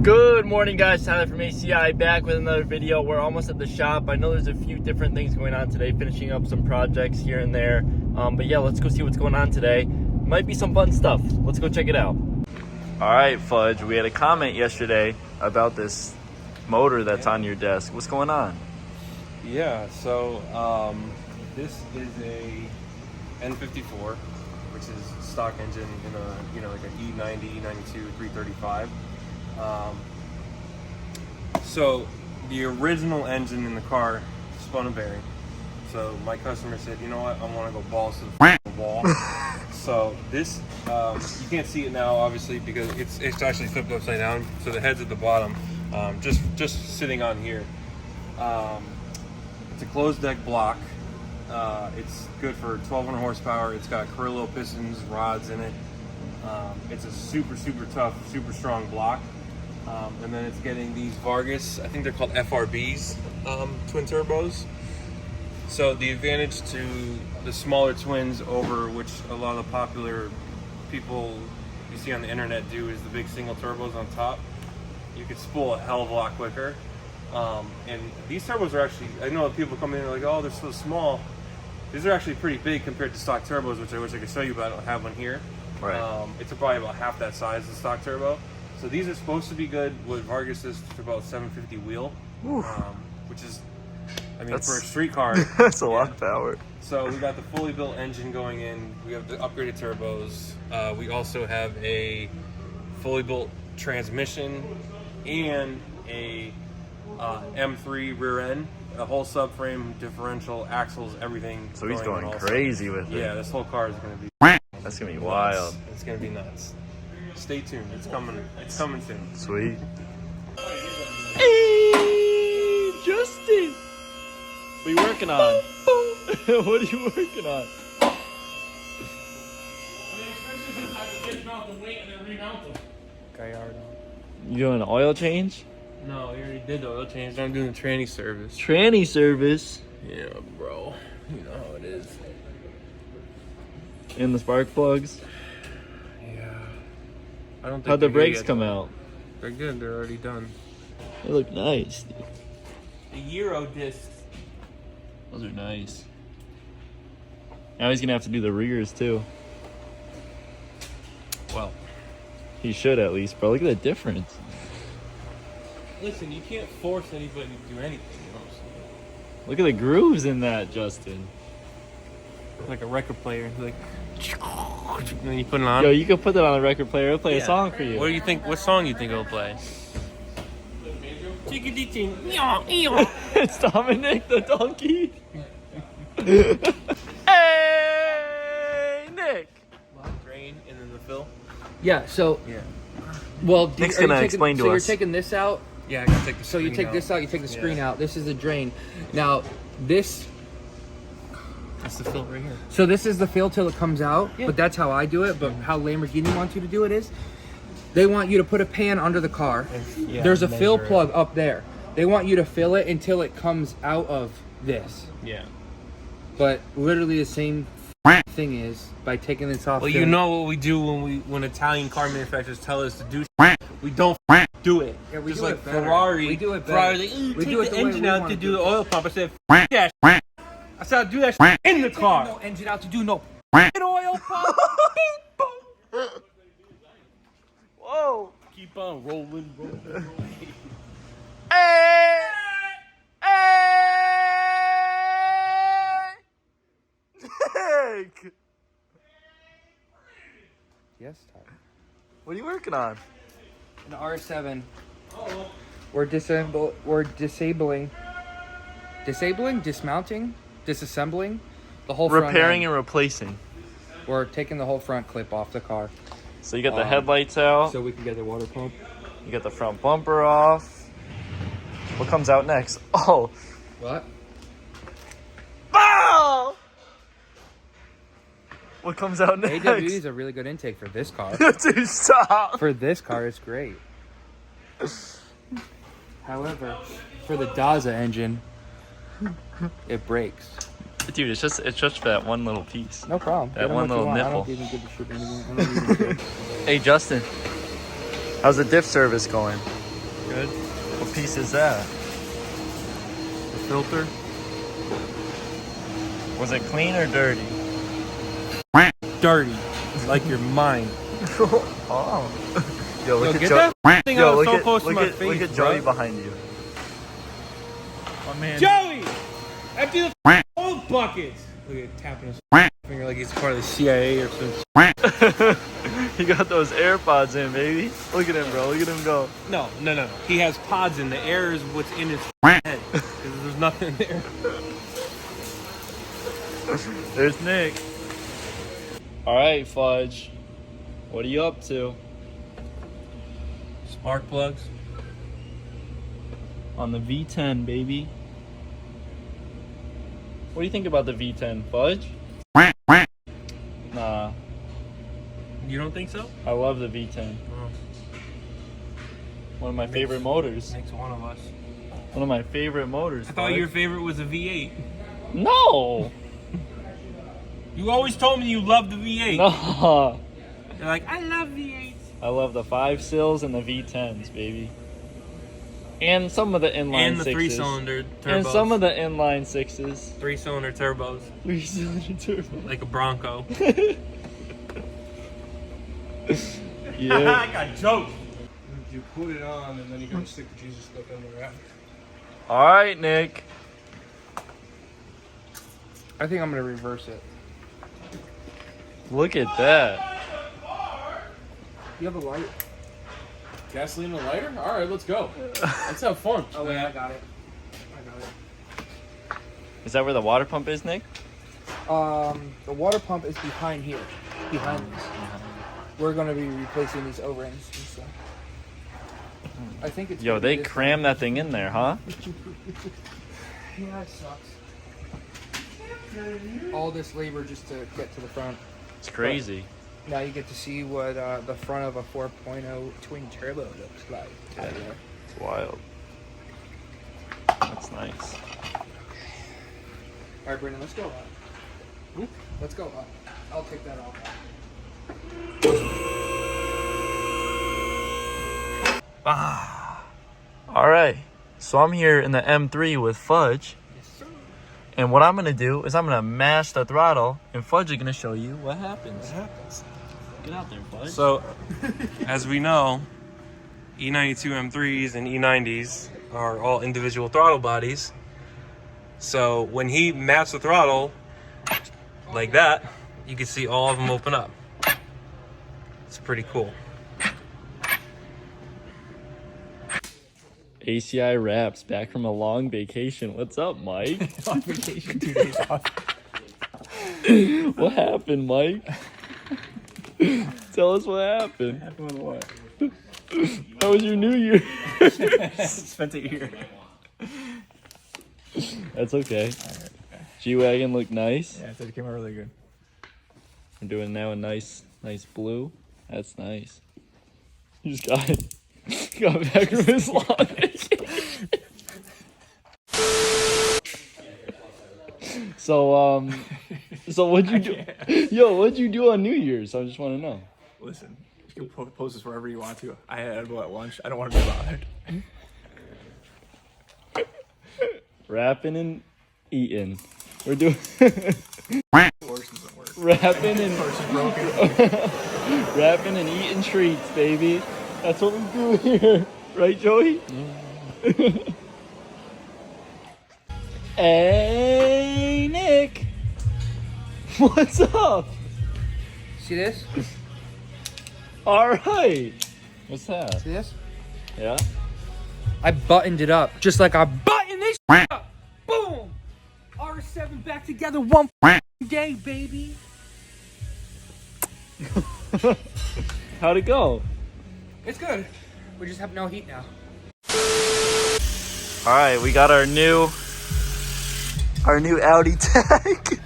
Good morning, guys. Tyler from ACI back with another video. We're almost at the shop. I know there's a few different things going on today, finishing up some projects here and there. But yeah, let's go see what's going on today. Might be some fun stuff. Let's go check it out. All right, Fudge, we had a comment yesterday about this motor that's on your desk. What's going on? Yeah, so this is a N54, which is stock engine in a like an E90, E92, 335. So the original engine in the car spun a bearing. So my customer said, you know what, I want to go balls to the wall. So this, you can't see it now, obviously, because it's actually flipped upside down. So the head's at the bottom, just sitting on here. It's a closed deck block. It's good for 1,200 horsepower. It's got Carrillo pistons, rods in it. It's a super tough, super strong block. And then it's getting these Vargas, I think they're called FRBs, twin turbos. So the advantage to the smaller twins over which a lot of the popular people you see on the internet do is the big single turbos on top. You could spool a hell of a lot quicker. And these turbos are actually, I know people come in and they're like, oh, they're so small. These are actually pretty big compared to stock turbos, which I wish I could show you, but I don't have one here. Right. It's probably about half that size, the stock turbo. So these are supposed to be good with Vargas is for about 750 wheel, which is, I mean, for a street car, That's a lot of power. So we got the fully built engine going in. We have the upgraded turbos. We also have a fully built transmission and a M3 rear end, a whole subframe, differential, axles, everything. So he's going crazy with it. Yeah, this whole car is going to be. That's gonna be wild. It's going to be nuts. Stay tuned. It's coming. It's coming soon. Sweet. Hey, Justin. What are you working on? What are you working on? You doing an oil change? No, we already did the oil change. Now I'm doing the tranny service. Tranny service. Yeah, bro. You know how it is. And the spark plugs. Yeah. I don't think. How'd the brakes come out? They're good. They're already done. They look nice, dude. The Euro discs. Those are nice. Now he's gonna have to do the rears too. Well, he should at least, bro. Look at the difference. listen, you can't force anybody to do anything. You know what I'm saying? Look at the grooves in that, Justin. Like a record player, like. And then you put it on. Yo, you can put that on a record player. It'll play a song for you. What do you think? What song you think it'll play? It's Dominic the donkey. Hey, Nick. Drain and then the fill. Yeah. So. Yeah. Well, Nick's gonna explain to us. So you're taking this out. Yeah, I can take the. So you take this out. You take the screen out. This is the drain. Now this. That's the fill right here. So this is the fill till it comes out. Yeah. But that's how I do it. But how Lamborghini wants you to do it is, they want you to put a pan under the car. Yeah, there's a fill plug up there. They want you to fill it until it comes out of this. Yeah. But literally the same thing is by taking this off. Well, you know what we do when Italian car manufacturers tell us to do. We don't do it. Yeah, we just do like it better. Ferrari. We do it better. Ferrari's like, We take do it the the way engine we out wanna to do do the it. oil pump. I said, that shit. I said, I'll do that shit in the car. No engine out to do no Oil pump. Whoa. Keep on rolling. Hey. Hey. Nick. Yes, Tyler. What are you working on? An RS7. We're disabling, dismounting, disassembling the whole front Repairing end. and replacing. We're taking the whole front clip off the car. So you got the headlights out. So we can get the water pump. You got the front bumper off. What comes out next? Oh. What? Bow! What comes out next? AWD is a really good intake for this car. Dude, stop. For this car, it's great. However, for the Daza engine, it breaks. Dude, it's just for that one little piece. No problem. That one little I nipple. don't even give a shit anymore. I don't even care. Hey, Justin. How's the diff service going? Good. What piece is that? The filter. Was it clean or dirty? Dirty. Like your mind. Oh. Yo, look at get Joey. that thing out look so at, close to look my at, face, look at bro. Joey behind you. My man. Joey! Empty the whole buckets! Look at tapping his finger like he's part of the CIA or something. He got those AirPods in, baby. Look at him, bro. Look at him go. No. He has pods in. The air is what's in his head. Because there's nothing there. There's Nick. All right, Fudge. What are you up to? Spark plugs. On the V10, baby. What do you think about the V10, Fudge? Nah, You don't think so? I love the V10. One of my favorite motors. Makes one of us. One of my favorite motors. I thought Fudge. your favorite was a V8. No! You always told me you loved the V8. No! You're like, I love V8s. I love the 5-sills and the V10s, baby. And some of the inline And the 6s. 3-cylinder turbos. And some of the inline 6s. 3-cylinder turbos. 3-cylinder turbo. Like a Bronco. Yeah. I got jokes. You put it on and then you're going to stick the Jesus stuff in there after. Alright, Nick. I think I'm gonna reverse it. Look at that. You have a light? Gasoline and a lighter? Alright, let's go. Let's have fun. Oh wait, I got it. Is that where the water pump is, Nick? The water pump is behind here. Behind this. We're gonna be replacing these O-rings and stuff. I think it's. Yo, gonna be they this cram that thing in there, huh? Yeah, it sucks. All this labor just to get to the front. It's crazy. Now you get to see what the front of a 4.0 twin turbo looks like. Yeah, it's wild. That's nice. All right, Brendan, let's go up. Let's go up. I'll take that off. Alright, so I'm here in the M3 with Fudge. Yes, sir. And what I'm going to do is I'm going to mash the throttle, and Fudge is going to show you what happens. Get out there, Fudge. So, as we know, E92 M3s and E90s are all individual throttle bodies. So when he maps the throttle like that, you can see all of them open up. It's pretty cool. ACI Wraps back from a long vacation. What's up, Mike? On vacation, 2 days off. What happened, Mike? Tell us what happened. Happened with what? How was your New Year? Spent it here. That's okay. G-Wagon looked nice. Yeah, it came out really good. We're doing now a nice blue. That's nice. You just got back from his long vacation. So what'd you do? Yo, what'd you do on New Year's? I just want to know. Listen, you can post this wherever you want to. I had edible at lunch. I don't want to be bothered. Rapping and eating. We're doing Horse doesn't work. rapping and Horse is broken. rapping and eating treats, baby. That's what we do here, right, Joey? Hey, Nick. What's up? See this? All right. What's that? See this? Yeah. I buttoned it up just like I buttoned this up. Boom! RS7 back together one day, baby. How'd it go? It's good. We just have no heat now. All right, we got our new Audi tag.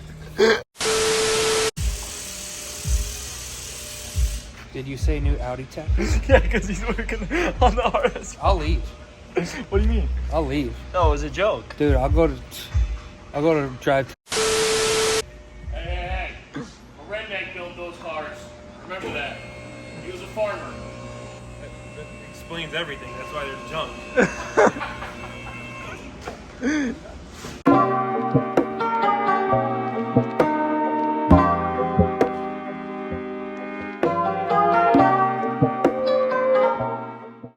Did you say new Audi tech? Yeah, because he's working on the RS. I'll leave. What do you mean? I'll leave. No, it was a joke. Dude, I'll go to drive. Hey. A redneck built those cars. Remember that. He was a farmer. explains everything. That's why they're junk.